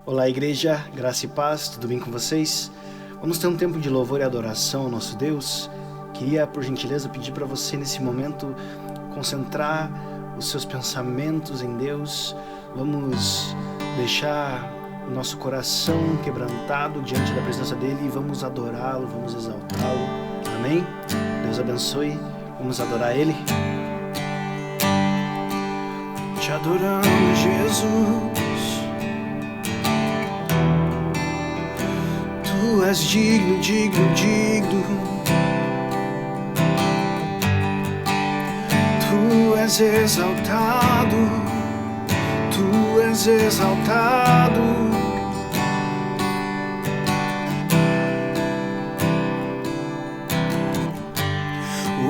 Olá, igreja, graça e paz, tudo bem com vocês? Vamos ter um tempo de louvor e adoração ao nosso Deus. Queria, por gentileza, pedir para você nesse momento concentrar os seus pensamentos em Deus. Vamos deixar o nosso coração quebrantado diante da presença dEle e vamos adorá-lo, vamos exaltá-lo. Amém? Deus abençoe, vamos adorar Ele. Te adoramos, Jesus. Tu és digno, digno, digno. Tu és exaltado. Tu és exaltado.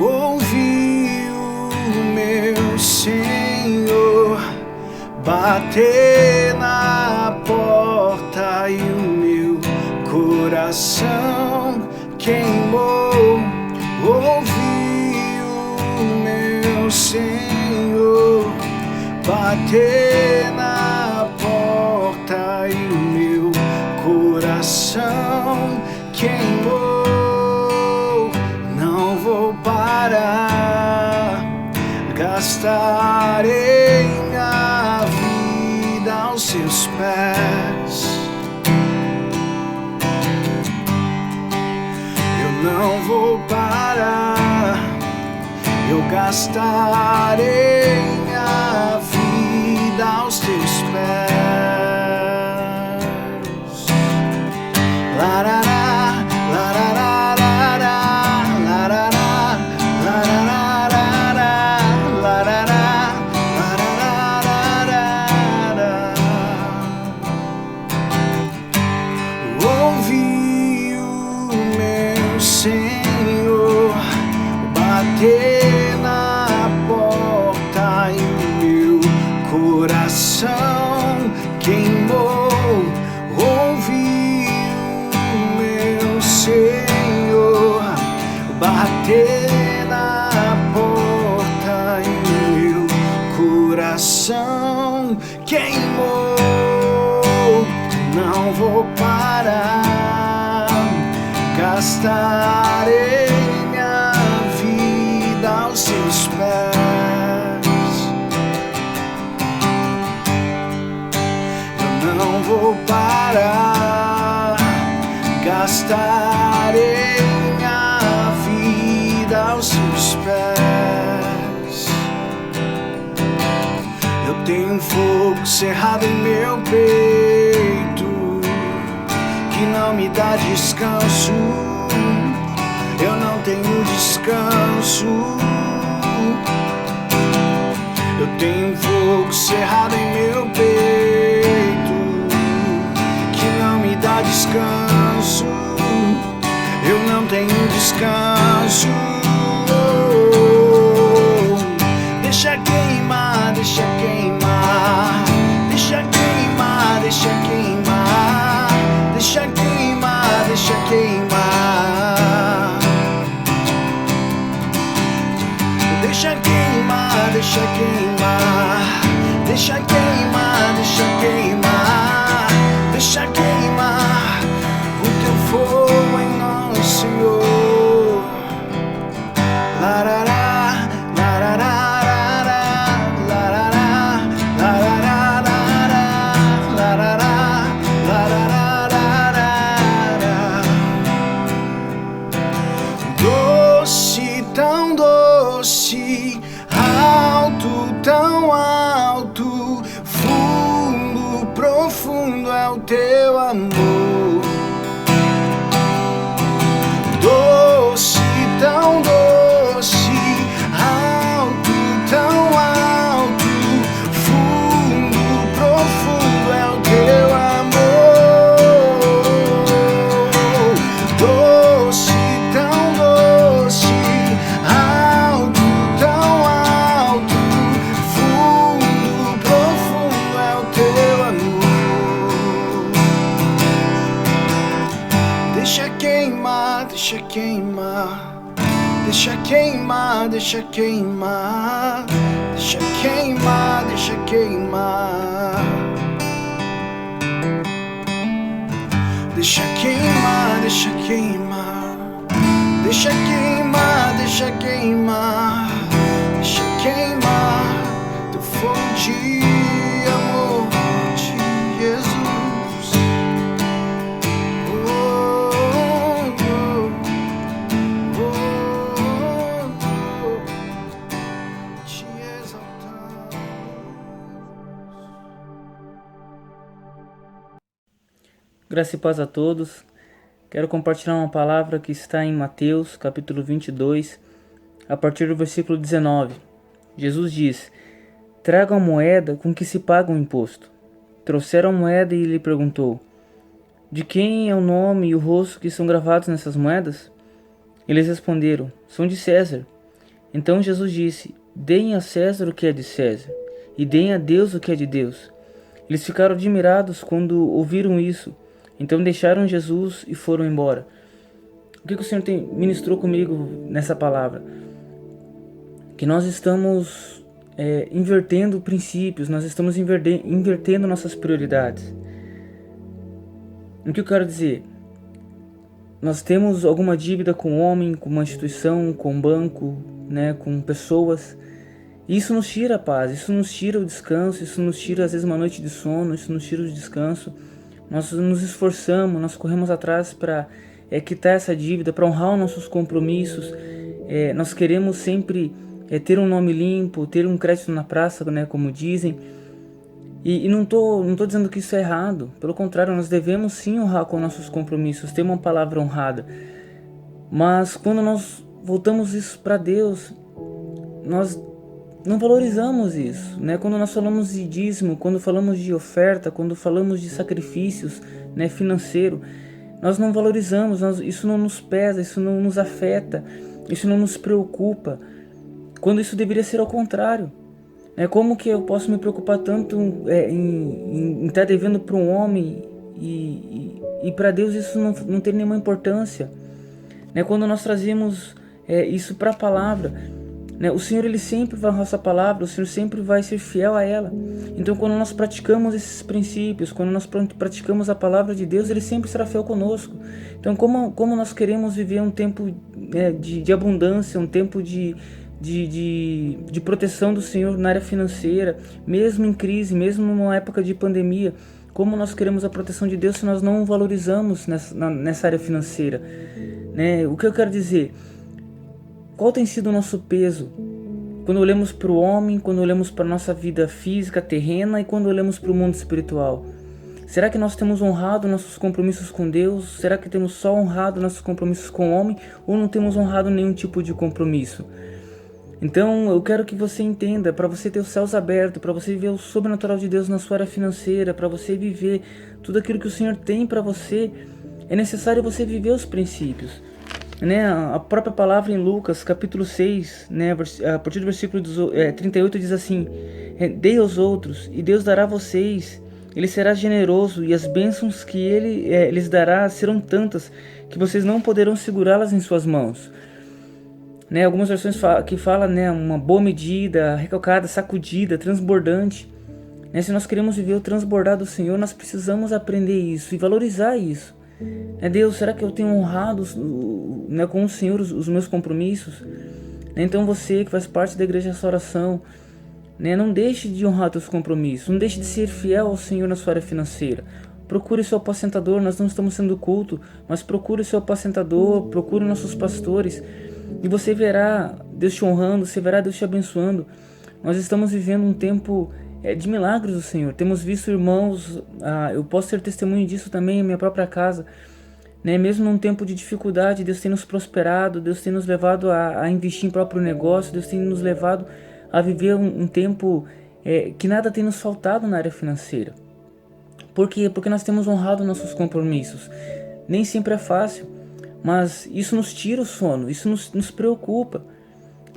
Ouvi o meu Senhor bater na porta e o meu coração queimou. Ouvi o meu Senhor bater na porta e o meu coração queimou. Não vou parar, gastarei minha vida aos seus pés. Não vou parar, eu gastarei minha vida aos teus pés. Larará, larará, larará, larará, larará, larará, larará. Ouvi o meu Senhor bater na porta e o meu coração queimou. Ouvi o meu Senhor bater na porta e o meu coração queimou. Não vou parar, gastarei minha vida aos seus pés. Eu não vou parar, gastarei minha vida aos seus pés. Eu tenho um fogo cerrado em meu peito que não me dá descanso. Eu não tenho descanso. Eu tenho um fogo cerrado em meu peito que não me dá descanso. Eu não tenho descanso. Deixa queimar, deixa queimar, deixa queimar, deixa queimar, deixa queimar, deixa queimar. Deixa queimar, deixa queimar, deixa queimar, deixa queimar, deixa queimar o teu fogo em nós, Senhor. Larará, larará, larará, larará, larará, larará. Doce, tão doce, alto, tão alto, fundo, profundo é o teu amor. Doce, tão doce, alto, tão alto, fundo, profundo é o teu amor. Doce, tão doce, alto, tão alto, fundo, profundo é o teu amor. Deixa queimar, deixa queimar, deixa queimar, deixa queimar, deixa queimar, deixa queimar. Deixa queimar, deixa queimar, deixa queimar, deixa queimar, deixa queimar teu fogo de amor de Jesus. Oh, oh, oh, oh, te exaltamos. Graça e paz a todos. Quero compartilhar uma palavra que está em Mateus, capítulo 22, a partir do versículo 19. Jesus diz: "Tragam a moeda com que se paga o imposto." Trouxeram a moeda e ele perguntou: "De quem é o nome e o rosto que são gravados nessas moedas?" Eles responderam: "São de César." Então Jesus disse: "Deem a César o que é de César, e deem a Deus o que é de Deus." Eles ficaram admirados quando ouviram isso. Então deixaram Jesus e foram embora. O que o Senhor ministrou comigo nessa palavra? Que nós estamos invertendo princípios, nós estamos invertendo nossas prioridades. O que eu quero dizer? Nós temos alguma dívida com o homem, com uma instituição, com um banco, com pessoas. E isso nos tira a paz, isso nos tira o descanso, isso nos tira às vezes uma noite de sono, isso nos tira o descanso. Nós nos esforçamos, nós corremos atrás para quitar essa dívida, para honrar os nossos compromissos. Nós queremos sempre ter um nome limpo, ter um crédito na praça, como dizem. E não tô dizendo que isso é errado. Pelo contrário, nós devemos sim honrar com nossos compromissos, ter uma palavra honrada. Mas quando nós voltamos isso para Deus, nós não valorizamos isso, Quando nós falamos de dízimo, quando falamos de oferta, quando falamos de sacrifícios, financeiro, nós não valorizamos, isso não nos pesa, isso não nos afeta, isso não nos preocupa, quando isso deveria ser ao contrário. Como que eu posso me preocupar tanto em estar devendo para um homem e para Deus isso não tem nenhuma importância? Quando nós trazemos isso para a palavra, o Senhor ele sempre vai honrar essa palavra, o Senhor sempre vai ser fiel a ela. Então quando nós praticamos esses princípios, quando nós praticamos a palavra de Deus, ele sempre será fiel conosco. Então como nós queremos viver um tempo de abundância, um tempo de proteção do Senhor na área financeira, mesmo em crise, mesmo numa época de pandemia, como nós queremos a proteção de Deus se nós não valorizamos nessa área financeira? O que eu quero dizer? Qual tem sido o nosso peso quando olhamos para o homem, quando olhamos para a nossa vida física, terrena e quando olhamos para o mundo espiritual? Será que nós temos honrado nossos compromissos com Deus? Será que temos só honrado nossos compromissos com o homem ou não temos honrado nenhum tipo de compromisso? Então eu quero que você entenda, para você ter os céus abertos, para você viver o sobrenatural de Deus na sua área financeira, para você viver tudo aquilo que o Senhor tem para você, é necessário você viver os princípios. A própria palavra em Lucas, capítulo 6, a partir do versículo 38 diz assim: "Dei aos outros, e Deus dará a vocês. Ele será generoso, e as bênçãos que Ele lhes dará serão tantas, que vocês não poderão segurá-las em suas mãos." Algumas versões que falam uma boa medida, recalcada, sacudida, transbordante. Se nós queremos viver o transbordar do Senhor, nós precisamos aprender isso e valorizar isso. Deus, será que eu tenho honrado com o Senhor os meus compromissos? Então você que faz parte da igreja dessa oração, não deixe de honrar seus compromissos, não deixe de ser fiel ao Senhor na sua área financeira. Procure seu apacentador, nós não estamos sendo culto, mas procure seu apacentador, procure nossos pastores, e você verá Deus te honrando, você verá Deus te abençoando. Nós estamos vivendo um tempo de milagres do Senhor. Temos visto irmãos, eu posso ser testemunho disso também em minha própria casa, mesmo num tempo de dificuldade, Deus tem nos prosperado, Deus tem nos levado a investir em próprio negócio, Deus tem nos levado a viver um tempo que nada tem nos faltado na área financeira. Por quê? Porque nós temos honrado nossos compromissos. Nem sempre é fácil, mas isso nos tira o sono, isso nos preocupa.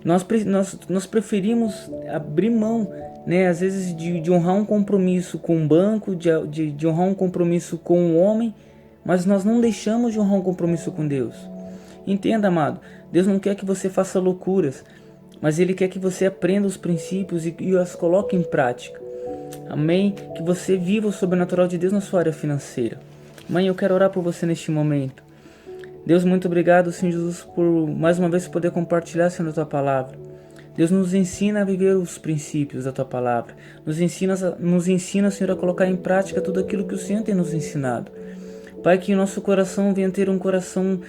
Nós preferimos abrir mão, às vezes de honrar um compromisso com um banco, de honrar um compromisso com um homem, mas nós não deixamos de honrar um compromisso com Deus. Entenda, amado, Deus não quer que você faça loucuras, mas Ele quer que você aprenda os princípios e as coloque em prática. Amém? Que você viva o sobrenatural de Deus na sua área financeira. Mãe, eu quero orar por você neste momento. Deus, muito obrigado, Senhor Jesus, por mais uma vez poder compartilhar, Senhor, a Tua palavra. Deus, nos ensina a viver os princípios da Tua palavra. Nos ensina, Senhor, a colocar em prática tudo aquilo que o Senhor tem nos ensinado. Pai, que o nosso coração venha ter um coração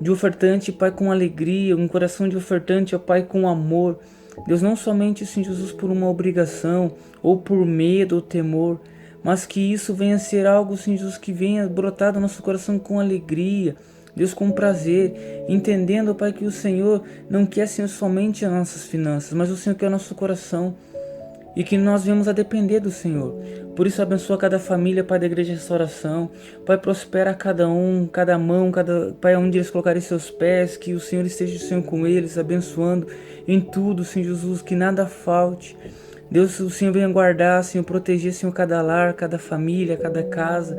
de ofertante, Pai, com alegria, um coração de ofertante, ó Pai, com amor. Deus, não somente, Senhor Jesus, por uma obrigação, ou por medo ou temor, mas que isso venha a ser algo, Senhor Jesus, que venha brotar do nosso coração com alegria, Deus, com prazer, entendendo, Pai, que o Senhor não quer, Senhor, somente as nossas finanças, mas o Senhor quer o nosso coração, e que nós venhamos a depender do Senhor. Por isso, abençoa cada família, Pai, da Igreja de Restauração. Pai, prospera cada um, cada mão, Pai, onde eles colocarem seus pés, que o Senhor esteja, Senhor, com eles, abençoando em tudo, Senhor Jesus, que nada falte. Deus, o Senhor venha guardar, Senhor, proteger, Senhor, cada lar, cada família, cada casa.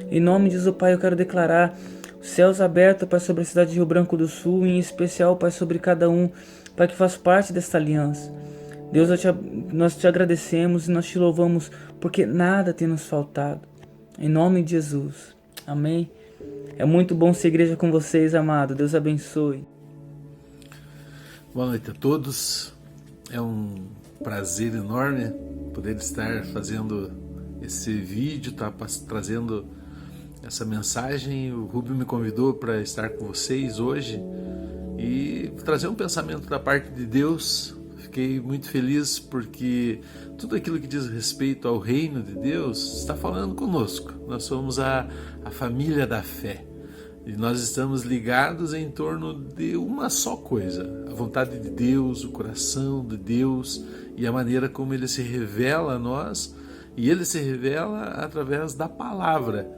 Em nome de Jesus, Pai, eu quero declarar céus abertos, Pai, sobre a cidade de Rio Branco do Sul, em especial, Pai, sobre cada um, Pai, que faz parte desta aliança. Deus, nós te agradecemos e nós te louvamos, porque nada tem nos faltado. Em nome de Jesus. Amém. É muito bom ser igreja com vocês, amado. Deus abençoe. Boa noite a todos. É um prazer enorme poder estar fazendo esse vídeo, trazendo essa mensagem. O Rubio me convidou para estar com vocês hoje e trazer um pensamento da parte de Deus. Fiquei muito feliz porque tudo aquilo que diz respeito ao reino de Deus está falando conosco. Nós somos a família da fé e nós estamos ligados em torno de uma só coisa: a vontade de Deus, o coração de Deus e a maneira como Ele se revela a nós, e Ele se revela através da palavra.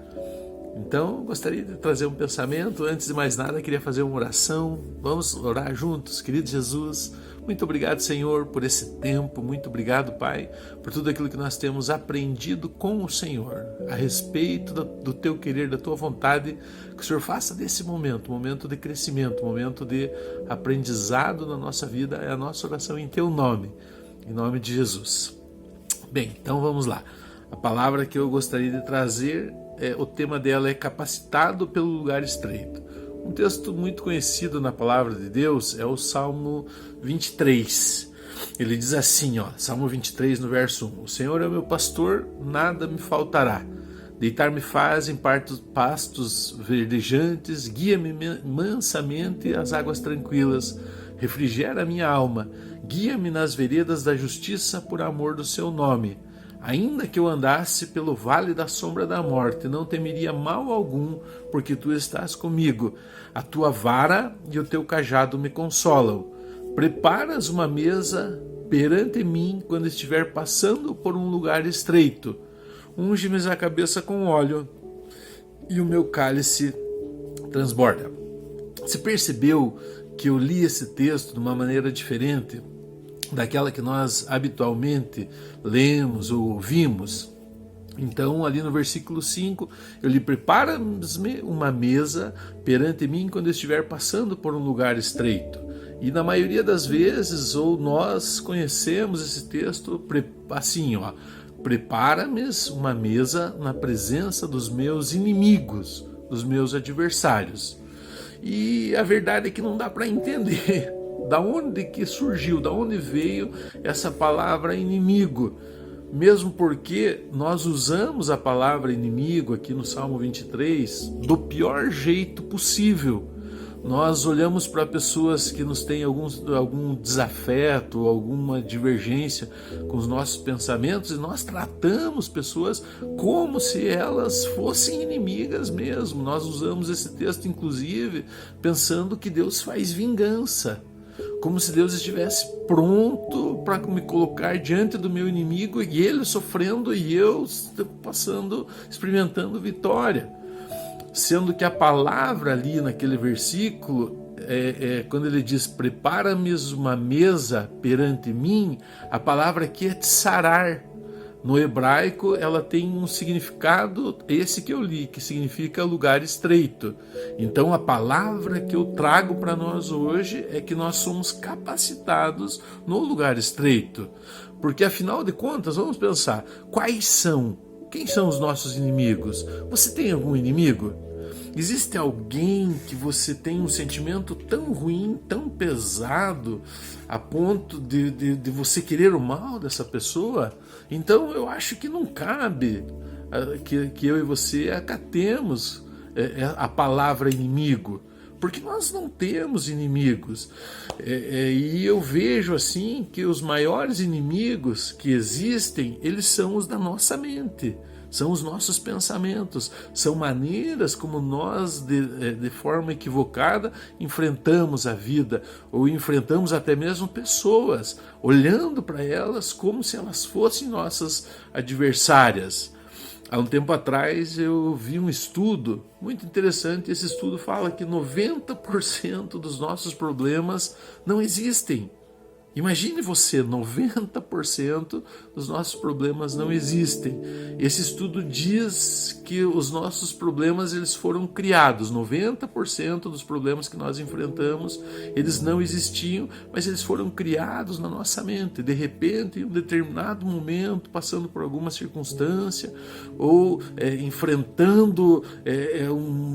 Então, gostaria de trazer um pensamento. Antes de mais nada, queria fazer uma oração. Vamos orar juntos. Querido Jesus, muito obrigado, Senhor, por esse tempo. Muito obrigado, Pai, por tudo aquilo que nós temos aprendido com o Senhor, a respeito do Teu querer, da Tua vontade. Que o Senhor faça desse momento, momento de crescimento, momento de aprendizado na nossa vida. É a nossa oração em Teu nome, em nome de Jesus. Bem, então vamos lá. A palavra que eu gostaria de trazer, o tema dela é capacitado pelo lugar estreito. Um texto muito conhecido na palavra de Deus é o Salmo 23. Ele diz assim, Salmo 23 no verso 1: O Senhor é o meu pastor, nada me faltará. Deitar-me faz em pastos verdejantes, guia-me mansamente às águas tranquilas, refrigera a minha alma, guia-me nas veredas da justiça por amor do seu nome. Ainda que eu andasse pelo vale da sombra da morte, não temeria mal algum, porque tu estás comigo. A tua vara e o teu cajado me consolam. Preparas uma mesa perante mim quando estiver passando por um lugar estreito. Unge-me a cabeça com óleo e o meu cálice transborda. Você percebeu que eu li esse texto de uma maneira diferente daquela que nós habitualmente lemos ou ouvimos? Então, ali no versículo 5, eu lhe: preparas-me uma mesa perante mim quando eu estiver passando por um lugar estreito. E na maioria das vezes, ou nós conhecemos esse texto assim, prepara-me uma mesa na presença dos meus inimigos, dos meus adversários. E a verdade é que não dá para entender da onde que surgiu, da onde veio essa palavra inimigo. Mesmo porque nós usamos a palavra inimigo aqui no Salmo 23 do pior jeito possível. Nós olhamos para pessoas que nos têm algum desafeto, alguma divergência com os nossos pensamentos, e nós tratamos pessoas como se elas fossem inimigas mesmo. Nós usamos esse texto, inclusive, pensando que Deus faz vingança, como se Deus estivesse pronto para me colocar diante do meu inimigo e ele sofrendo e eu experimentando vitória. Sendo que a palavra ali naquele versículo, quando ele diz prepara-me uma mesa perante mim, a palavra aqui é tsarar. No hebraico ela tem um significado, esse que eu li, que significa lugar estreito. Então a palavra que eu trago para nós hoje é que nós somos capacitados no lugar estreito. Porque afinal de contas, vamos pensar, quais são Quem são os nossos inimigos? Você tem algum inimigo? Existe alguém que você tem um sentimento tão ruim, tão pesado, a ponto de você querer o mal dessa pessoa? Então eu acho que não cabe que eu e você acatemos a palavra inimigo, porque nós não temos inimigos. E eu vejo assim que os maiores inimigos que existem, eles são os da nossa mente. São os nossos pensamentos, são maneiras como nós, de forma equivocada, enfrentamos a vida, ou enfrentamos até mesmo pessoas, olhando para elas como se elas fossem nossas adversárias. Há um tempo atrás eu vi um estudo muito interessante. Esse estudo fala que 90% dos nossos problemas não existem. Imagine você, 90% dos nossos problemas não existem. Esse estudo diz que os nossos problemas eles foram criados. 90% dos problemas que nós enfrentamos, eles não existiam, mas eles foram criados na nossa mente. De repente, em um determinado momento, passando por alguma circunstância ou enfrentando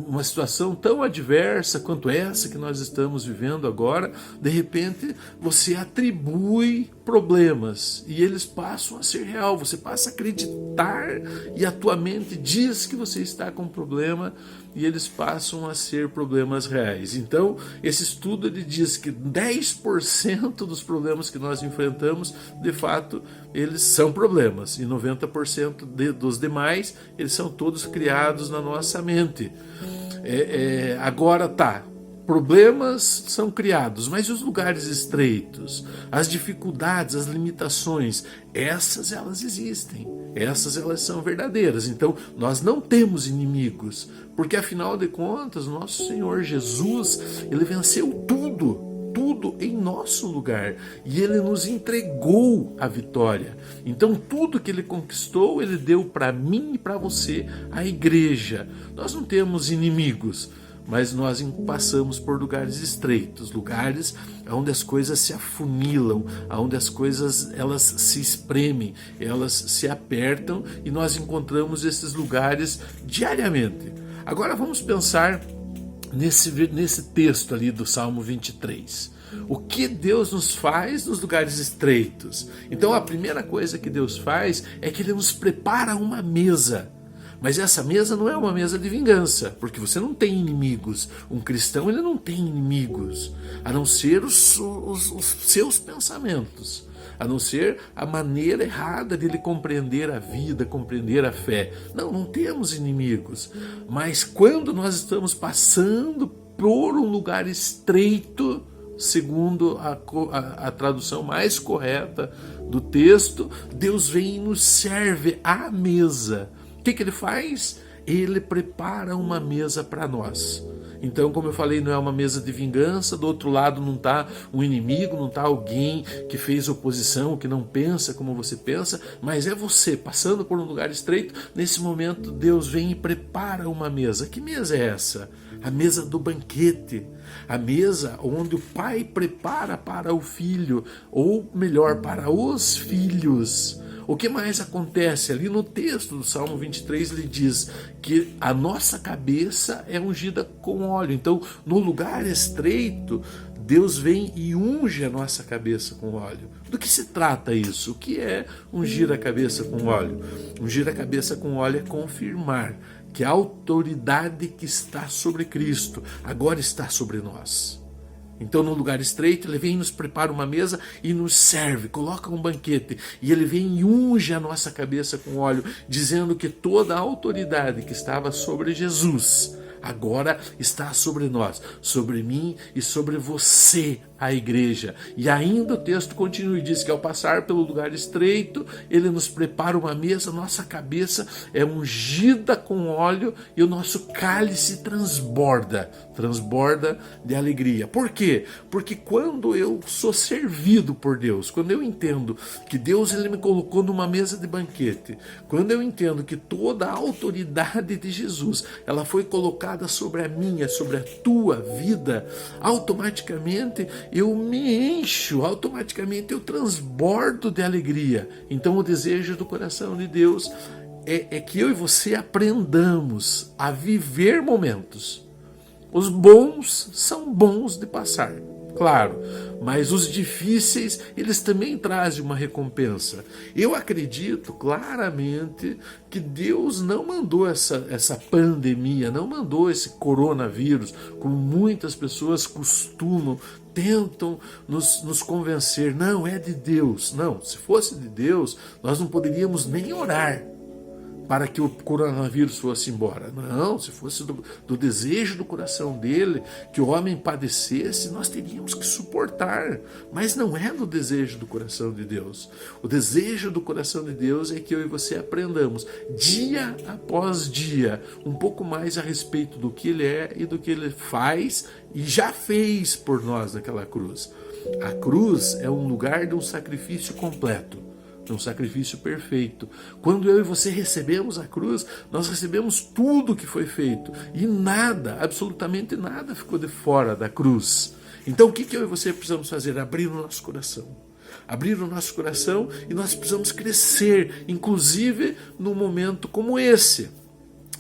uma situação tão adversa quanto essa que nós estamos vivendo agora, de repente você atribui problemas e eles passam a ser real, você passa a acreditar e a tua mente diz que você está com problema e eles passam a ser problemas reais. Então, esse estudo ele diz que 10% dos problemas que nós enfrentamos, de fato, eles são problemas e 90% dos demais, eles são todos criados na nossa mente. Agora tá, problemas são criados, mas os lugares estreitos, as dificuldades, as limitações, essas elas existem, essas elas são verdadeiras. Então nós não temos inimigos, porque afinal de contas, nosso Senhor Jesus, ele venceu tudo em nosso lugar e ele nos entregou a vitória. Então tudo que ele conquistou, ele deu para mim e para você, a igreja. Nós não temos inimigos, mas nós passamos por lugares estreitos, lugares onde as coisas se afunilam, onde as coisas elas se espremem, elas se apertam e nós encontramos esses lugares diariamente. Agora vamos pensar nesse texto ali do Salmo 23. O que Deus nos faz nos lugares estreitos? Então a primeira coisa que Deus faz é que Ele nos prepara uma mesa. Mas essa mesa não é uma mesa de vingança, porque você não tem inimigos. Um cristão ele não tem inimigos, a não ser os seus pensamentos, a não ser a maneira errada de ele compreender a vida, compreender a fé. Não temos inimigos. Mas quando nós estamos passando por um lugar estreito, segundo a tradução mais correta do texto, Deus vem e nos serve à mesa. O que ele faz? Ele prepara uma mesa para nós. Então, como eu falei, não é uma mesa de vingança, do outro lado não está um inimigo, não está alguém que fez oposição, que não pensa como você pensa, mas é você passando por um lugar estreito. Nesse momento, Deus vem e prepara uma mesa. Que mesa é essa? A mesa do banquete, a mesa onde o pai prepara para o filho, ou melhor, para os filhos. O que mais acontece? Ali no texto do Salmo 23 ele diz que a nossa cabeça é ungida com óleo. Então, no lugar estreito, Deus vem e unge a nossa cabeça com óleo. Do que se trata isso? O que é ungir a cabeça com óleo? Ungir a cabeça com óleo é confirmar que a autoridade que está sobre Cristo agora está sobre nós. Então, no lugar estreito, ele vem e nos prepara uma mesa e nos serve, coloca um banquete. E ele vem e unge a nossa cabeça com óleo, dizendo que toda a autoridade que estava sobre Jesus agora está sobre nós, sobre mim e sobre você, a igreja. E ainda o texto continua e diz que ao passar pelo lugar estreito, ele nos prepara uma mesa, nossa cabeça é ungida com óleo e o nosso cálice transborda de alegria. Por quê? Porque quando eu sou servido por Deus, quando eu entendo que Deus ele me colocou numa mesa de banquete, quando eu entendo que toda a autoridade de Jesus, ela foi colocada sobre a minha, sobre a tua vida, automaticamente eu me encho, automaticamente eu transbordo de alegria. Então o desejo do coração de Deus é que eu e você aprendamos a viver momentos. Os bons são bons de passar, claro, mas os difíceis, eles também trazem uma recompensa. Eu acredito claramente que Deus não mandou essa pandemia, não mandou esse coronavírus, como muitas pessoas tentam nos convencer. Não, é de Deus. Não, se fosse de Deus, nós não poderíamos nem orar para que o coronavírus fosse embora. Não, se fosse do desejo do coração dele que o homem padecesse, nós teríamos que suportar. Mas não é do desejo do coração de Deus. O desejo do coração de Deus é que eu e você aprendamos, dia após dia, um pouco mais a respeito do que ele é e do que ele faz e já fez por nós naquela cruz. A cruz é um lugar de um sacrifício completo, um sacrifício perfeito. Quando eu e você recebemos a cruz, nós recebemos tudo que foi feito e nada, absolutamente nada ficou de fora da cruz. Então o que eu e você precisamos fazer? Abrir o nosso coração. Abrir o nosso coração, e nós precisamos crescer, inclusive num momento como esse.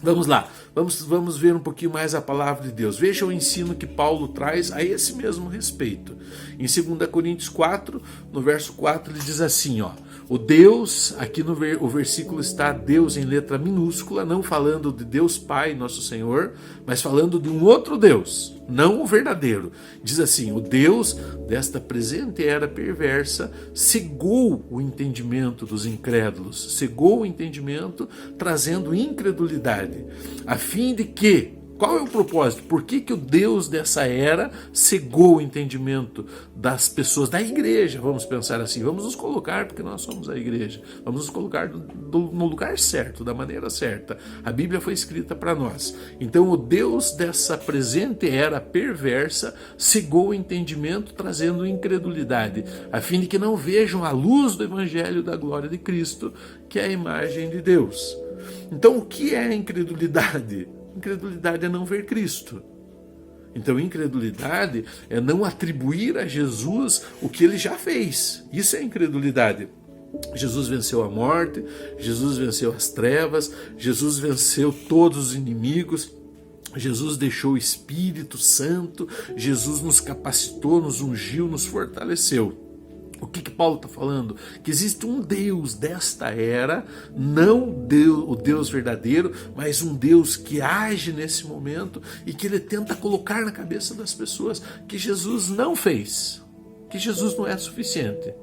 Vamos lá, vamos ver um pouquinho mais a palavra de Deus. Veja o ensino que Paulo traz a esse mesmo respeito. Em 2 Coríntios 4, no verso 4, ele diz assim, o Deus, aqui o versículo está Deus em letra minúscula, não falando de Deus Pai, nosso Senhor, mas falando de um outro Deus, não o verdadeiro. Diz assim, o Deus desta presente era perversa cegou o entendimento dos incrédulos, cegou o entendimento, trazendo incredulidade, a fim de que, qual é o propósito? Por que o Deus dessa era cegou o entendimento das pessoas, da igreja? Vamos pensar assim, vamos nos colocar, porque nós somos a igreja, vamos nos colocar no lugar certo, da maneira certa. A Bíblia foi escrita para nós. Então o Deus dessa presente era perversa cegou o entendimento, trazendo incredulidade, a fim de que não vejam a luz do Evangelho da glória de Cristo, que é a imagem de Deus. Então o que é a incredulidade? Incredulidade é não ver Cristo. Então, incredulidade é não atribuir a Jesus o que ele já fez. Isso é incredulidade. Jesus venceu a morte, Jesus venceu as trevas, Jesus venceu todos os inimigos, Jesus deixou o Espírito Santo, Jesus nos capacitou, nos ungiu, nos fortaleceu. O que Paulo está falando? Que existe um Deus desta era, não o Deus verdadeiro, mas um Deus que age nesse momento e que ele tenta colocar na cabeça das pessoas que Jesus não fez, que Jesus não é suficiente.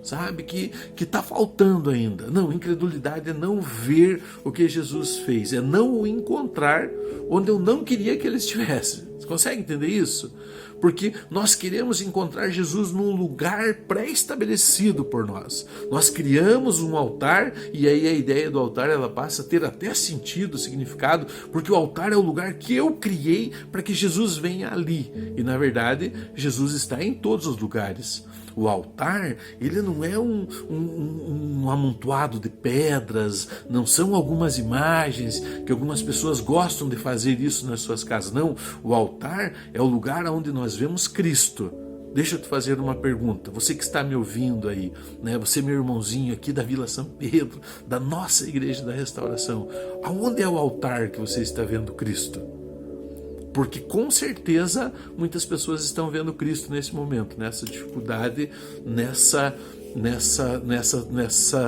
Sabe, que está faltando ainda. Não, incredulidade é não ver o que Jesus fez, é não o encontrar onde eu não queria que ele estivesse. Você consegue entender isso? Porque nós queremos encontrar Jesus num lugar pré-estabelecido por nós. Nós criamos um altar e aí a ideia do altar ela passa a ter até sentido, significado, porque o altar é o lugar que eu criei para que Jesus venha ali. E na verdade, Jesus está em todos os lugares. O altar, ele não é um amontoado de pedras, não são algumas imagens que algumas pessoas gostam de fazer isso nas suas casas. Não, o altar é o lugar onde nós vemos Cristo. Deixa eu te fazer uma pergunta, você que está me ouvindo aí, né? Você meu irmãozinho aqui da Vila São Pedro, da nossa Igreja da Restauração, aonde é o altar que você está vendo Cristo? Porque com certeza muitas pessoas estão vendo Cristo nesse momento, nessa dificuldade, nessa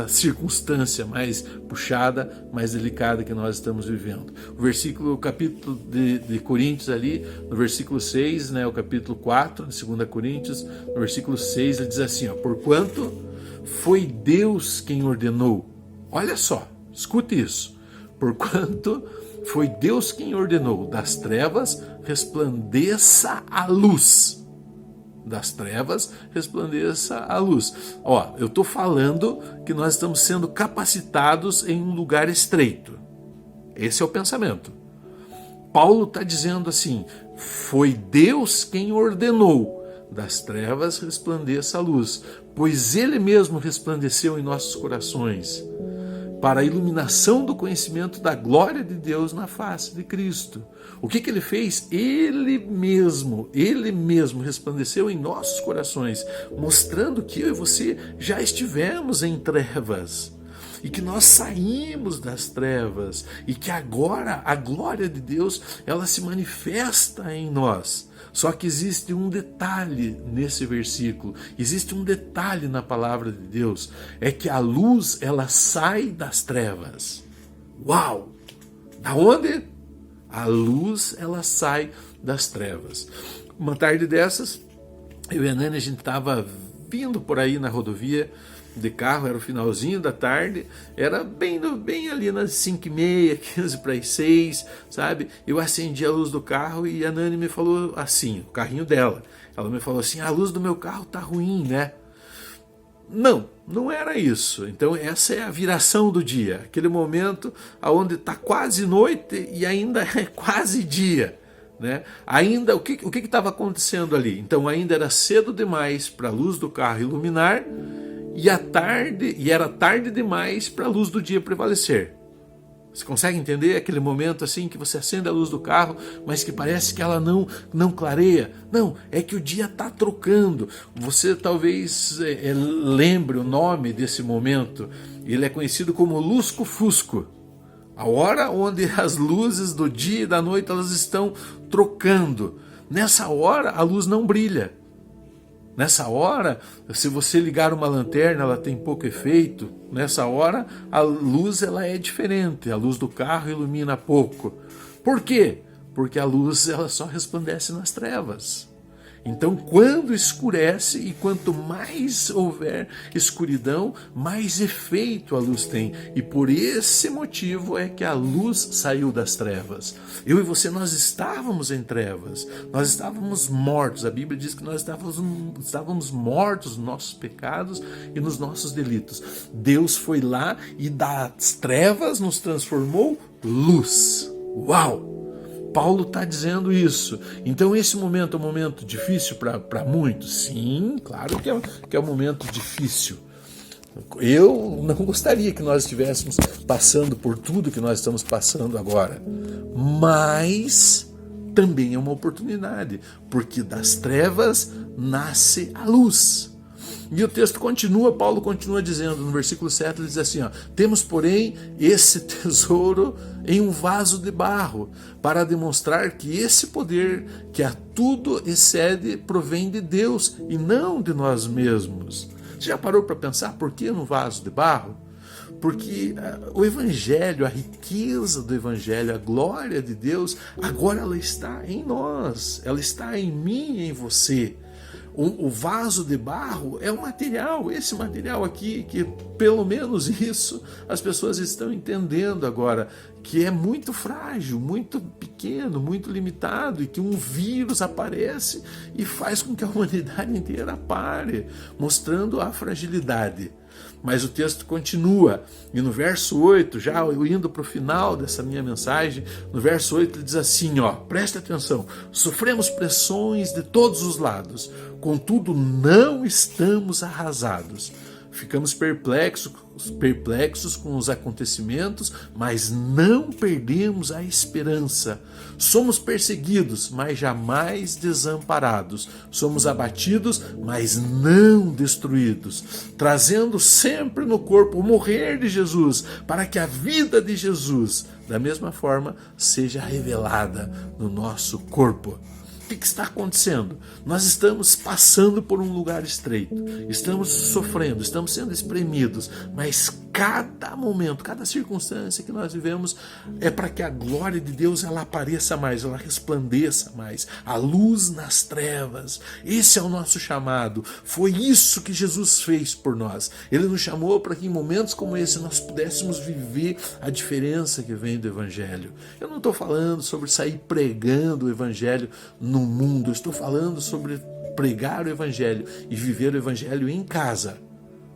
circunstância mais puxada, mais delicada que nós estamos vivendo. O capítulo de Coríntios ali, no versículo 6, né, o capítulo 4 de 2 Coríntios, no versículo 6, ele diz assim, porquanto foi Deus quem ordenou. Olha só, escute isso. Porquanto foi Deus quem ordenou, das trevas resplandeça a luz. Das trevas resplandeça a luz. Eu estou falando que nós estamos sendo capacitados em um lugar estreito. Esse é o pensamento. Paulo está dizendo assim, foi Deus quem ordenou, das trevas resplandeça a luz, pois Ele mesmo resplandeceu em nossos corações, para a iluminação do conhecimento da glória de Deus na face de Cristo. O que ele fez? Ele mesmo resplandeceu em nossos corações, mostrando que eu e você já estivemos em trevas. e que nós saímos das trevas e que agora a glória de Deus ela se manifesta em nós. Só que existe um detalhe nesse versículo, existe um detalhe na palavra de Deus, é que a luz ela sai das trevas. Uau! Da onde? A luz ela sai das trevas. Uma tarde dessas, eu e a Nani, a gente estava vindo por aí na rodovia de carro, era o finalzinho da tarde, era bem ali nas 5h30, 15 para as 6, sabe? Eu acendi a luz do carro e a Nani me falou assim, o carrinho dela, ela me falou assim, a luz do meu carro tá ruim, né? Não era isso. Então essa é a viração do dia, aquele momento onde está quase noite e ainda é quase dia, né? Ainda o que estava acontecendo ali? Então ainda era cedo demais para a luz do carro iluminar e era tarde demais para a luz do dia prevalecer. Você consegue entender aquele momento assim que você acende a luz do carro, mas que parece que ela não clareia? Não, é que o dia está trocando. Você talvez lembre o nome desse momento. Ele é conhecido como lusco-fusco. A hora onde as luzes do dia e da noite elas estão trocando. Nessa hora a luz não brilha. Nessa hora, se você ligar uma lanterna, ela tem pouco efeito. Nessa hora, a luz ela é diferente. A luz do carro ilumina pouco. Por quê? Porque a luz ela só resplandece nas trevas. Então, quando escurece e quanto mais houver escuridão, mais efeito a luz tem. E por esse motivo é que a luz saiu das trevas. Eu e você, nós estávamos em trevas. Nós estávamos mortos. A Bíblia diz que nós estávamos mortos nos nossos pecados e nos nossos delitos. Deus foi lá e das trevas nos transformou luz. Uau! Paulo está dizendo isso. Então esse momento é um momento difícil para muitos? Sim, claro que é um momento difícil. Eu não gostaria que nós estivéssemos passando por tudo que nós estamos passando agora. Mas também é uma oportunidade, porque das trevas nasce a luz. E o texto continua, Paulo continua dizendo, no versículo 7, ele diz assim, ó, temos, porém, esse tesouro em um vaso de barro, para demonstrar que esse poder, que a tudo excede, provém de Deus e não de nós mesmos. Você já parou para pensar por que no vaso de barro? Porque o Evangelho, a riqueza do Evangelho, a glória de Deus, agora ela está em nós, ela está em mim e em você. O vaso de barro é um material, esse material aqui, que pelo menos isso as pessoas estão entendendo agora, que é muito frágil, muito pequeno, muito limitado, e que um vírus aparece e faz com que a humanidade inteira pare, mostrando a fragilidade. Mas o texto continua, e no verso 8, já eu indo para o final dessa minha mensagem, no verso 8 ele diz assim, ó, presta atenção, sofremos pressões de todos os lados, contudo não estamos arrasados. Ficamos perplexos com os acontecimentos, mas não perdemos a esperança. Somos perseguidos, mas jamais desamparados. Somos abatidos, mas não destruídos. Trazendo sempre no corpo o morrer de Jesus, para que a vida de Jesus, da mesma forma, seja revelada no nosso corpo. O que está acontecendo? Nós estamos passando por um lugar estreito, estamos sofrendo, estamos sendo espremidos, mas cada momento, cada circunstância que nós vivemos é para que a glória de Deus ela apareça mais, ela resplandeça mais, a luz nas trevas. Esse é o nosso chamado, foi isso que Jesus fez por nós. Ele nos chamou para que em momentos como esse nós pudéssemos viver a diferença que vem do Evangelho. Eu não estou falando sobre sair pregando o Evangelho no mundo, eu estou falando sobre pregar o Evangelho e viver o Evangelho em casa.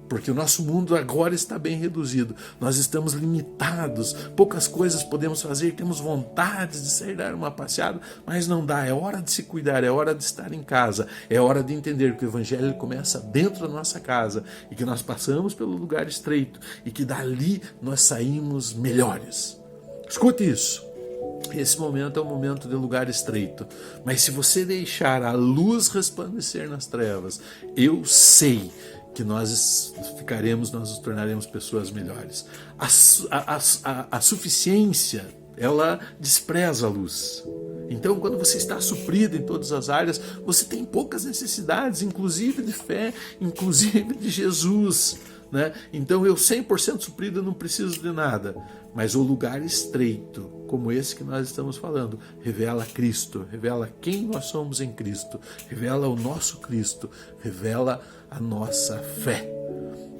Porque o nosso mundo agora está bem reduzido, nós estamos limitados, poucas coisas podemos fazer, temos vontade de sair dar uma passeada, mas não dá, é hora de se cuidar, é hora de estar em casa, é hora de entender que o Evangelho começa dentro da nossa casa e que nós passamos pelo lugar estreito e que dali nós saímos melhores. Escute isso. Esse momento é um momento de lugar estreito, mas se você deixar a luz resplandecer nas trevas, eu sei que nós nos tornaremos pessoas melhores. A suficiência, ela despreza a luz. Então, quando você está suprido em todas as áreas, você tem poucas necessidades, inclusive de fé, inclusive de Jesus, né? Então, eu 100% suprido, não preciso de nada. Mas o lugar estreito, como esse que nós estamos falando, revela Cristo, revela quem nós somos em Cristo, revela o nosso Cristo, revela a nossa fé.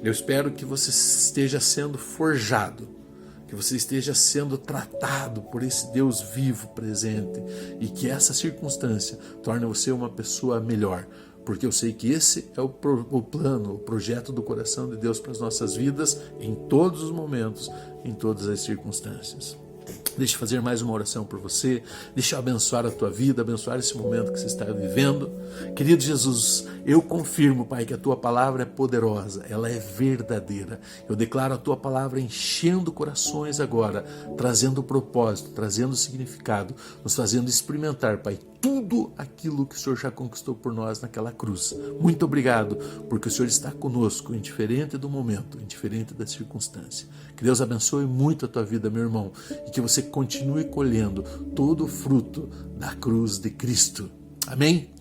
Eu espero que você esteja sendo forjado, que você esteja sendo tratado por esse Deus vivo, presente, e que essa circunstância torne você uma pessoa melhor, porque eu sei que esse é o plano, o projeto do coração de Deus para as nossas vidas, em todos os momentos, em todas as circunstâncias. Deixa eu fazer mais uma oração por você, deixa eu abençoar a tua vida, abençoar esse momento que você está vivendo. Querido Jesus, eu confirmo, Pai, que a tua palavra é poderosa, ela é verdadeira. Eu declaro a tua palavra enchendo corações agora, trazendo propósito, trazendo significado, nos fazendo experimentar, Pai, tudo aquilo que o Senhor já conquistou por nós naquela cruz. Muito obrigado, porque o Senhor está conosco, indiferente do momento, indiferente da circunstância. Que Deus abençoe muito a tua vida, meu irmão, e que você continue colhendo todo o fruto da cruz de Cristo. Amém?